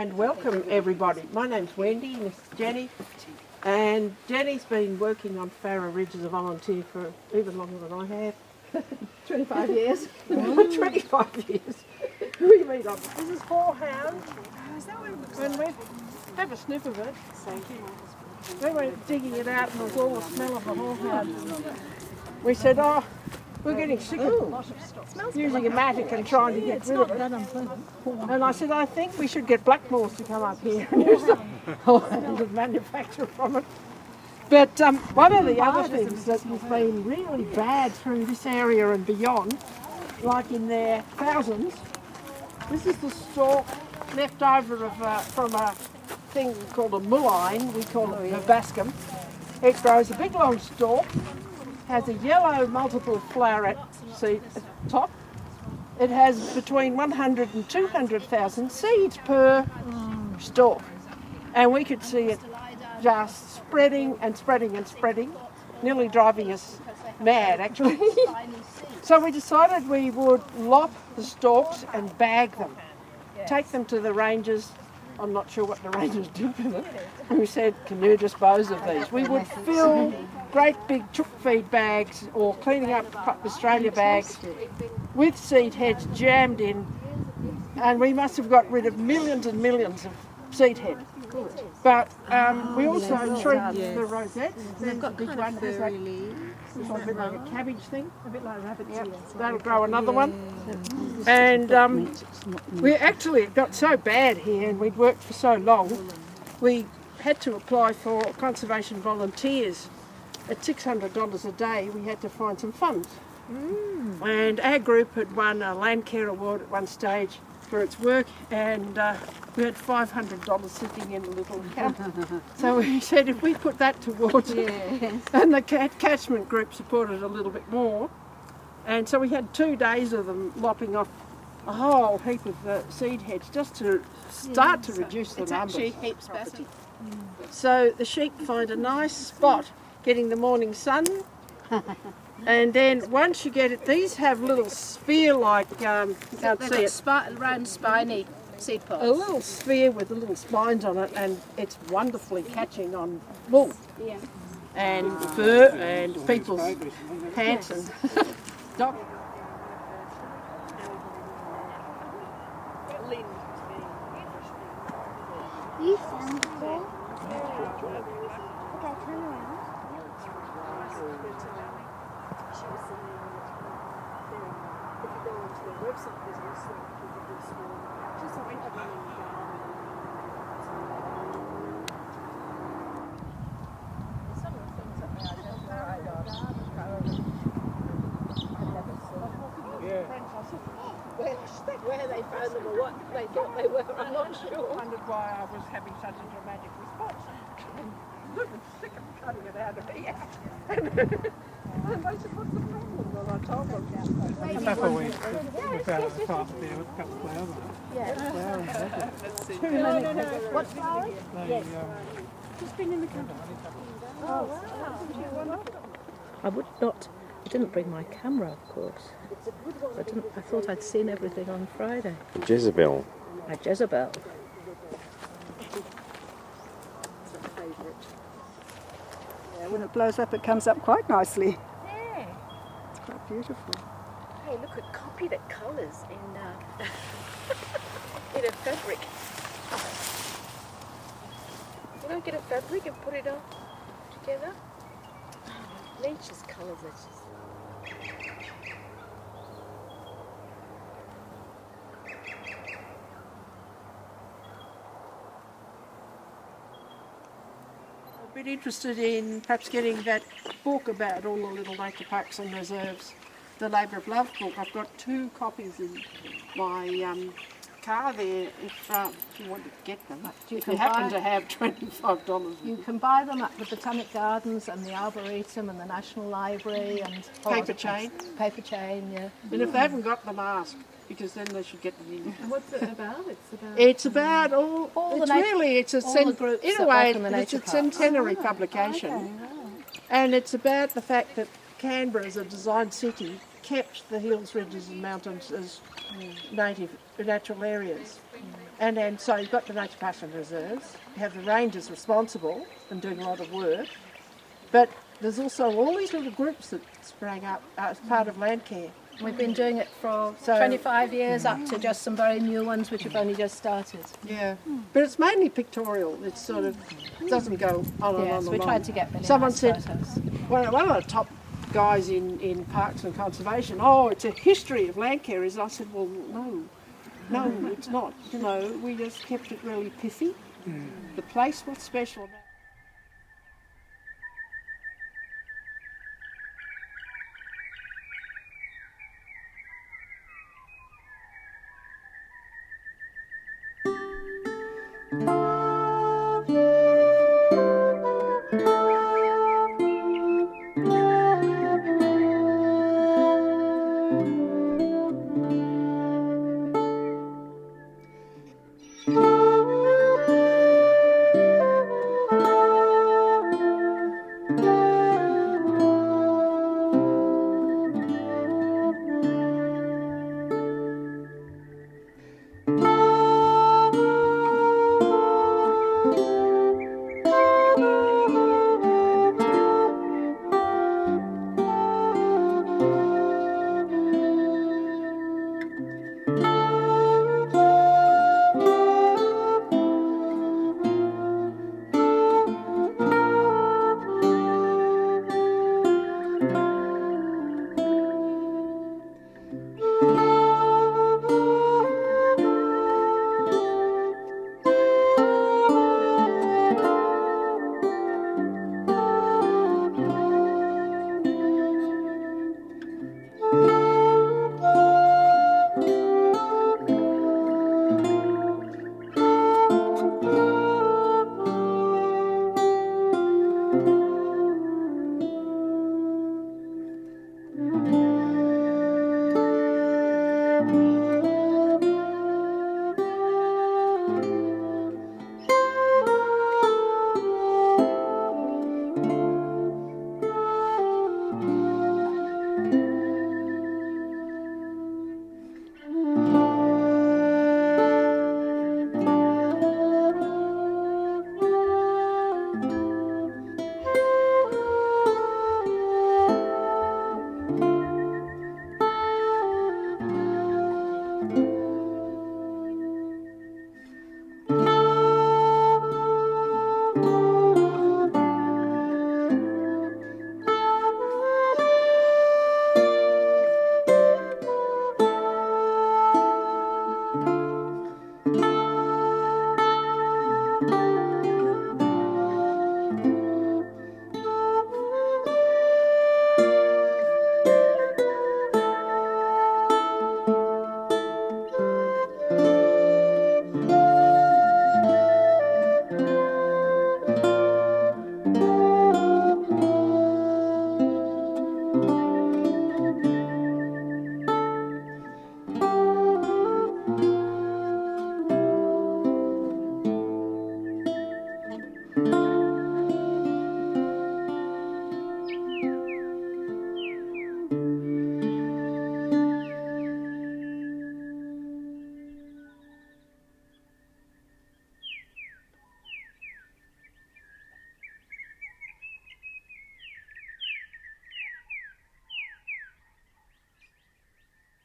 and welcome everybody. My name's Wendy and this is Jenny. And Jenny's been working on Farrer Ridge as a volunteer for even longer than I have. 25 years. 25 years. We meet on. This is horehound. When we have a sniff of it, we went digging it out and there was all the smell of the horehound. We said, oh, we're getting sick of using a mattock and trying to get rid of it. And I said, I think we should get Blackmores to come up here and use the horehound and manufacture from it. But one of the other things that has been really bad through this area and beyond, like in their thousands, this is the stalk left over of, from a thing called a mullein, we call it verbascum. It grows a big long stalk, has a yellow multiple floweret seed at the top. It has between 100 and 200,000 seeds per stalk. And we could see it just spreading and spreading and spreading, nearly driving us mad actually. So we decided we would lop the stalks and bag them, take them to the rangers. I'm not sure what the rangers did with it. And we said, can you dispose of these? We would fill great big chook feed bags or cleaning up Australia bags with seed heads jammed in, and we must have got rid of millions and millions of seed head. But we also treat the rosettes. They've got big one. There's like a bit like a cabbage thing, a bit like rabbits. Yep. That'll grow another one. And we actually it got so bad here, and we'd worked for so long, we had to apply for conservation volunteers. At $600 a day, we had to find some funds. And our group had won a Landcare Award at one stage for its work, and we had $500 sitting in a little account. So we said if we put that towards it, and the catchment group supported a little bit more, and so we had 2 days of them lopping off a whole heap of seed heads just to start to reduce the numbers. It's actually heaps better. So the sheep find a nice spot getting the morning sun, and then once you get it, these have little sphere-like, you can't see it, round spiny seed pods. a little sphere with the little spines on it, and it's wonderfully catching on wool and fur and people's pants and dog. You sound cool. Okay, turn around. Where they found them or what they thought they were, I'm not sure. I wondered why I was having such a dramatic response. I'm sick of cutting it out of here. And they said, what's the problem? And I told them. That's what we found at the top there with a couple of flowers on it. What flowers? Yes. Just been in the country. Oh, wow. I would not. I didn't bring my camera, of course. I thought I'd seen everything on Friday. Jezebel. My Jezebel. Yeah, when it blows up, it comes up quite nicely. Yeah. It's quite beautiful. Hey, look at copy the colours in in a fabric. You don't get a fabric and put it on together. Nature's colours are just. A bit interested in perhaps getting that book about all the little nature parks and reserves, the Labour of Love book. I've got 2 copies in my car there if you want to get them. If you happen to have $25. You can buy them at the Botanic Gardens and the Arboretum and the National Library and Paper chain. Paper chain, yeah. And if they haven't got them, ask, because then they should get them in. And what's it about? It's about all it's the really, it's a, all the groups in that a work way, in the it's nature a parks. centenary publication. And it's about the fact that Canberra, as a designed city, kept the hills, ridges and mountains as native the natural areas. And so you've got the nature parks and reserves, you have the rangers responsible and doing a lot of work, but there's also all these little groups that sprang up as part of Landcare. We've been doing it for So- 25 years up to just some very new ones which have only just started. Yeah, but it's mainly pictorial. It sort of doesn't go on and on Yes, and we on. tried to get really Someone nice said, photos. one of the top guys in Parks and Conservation, oh, it's a history of Landcare. I said, well, no, it's not. You know, we just kept it really pithy. The place was special.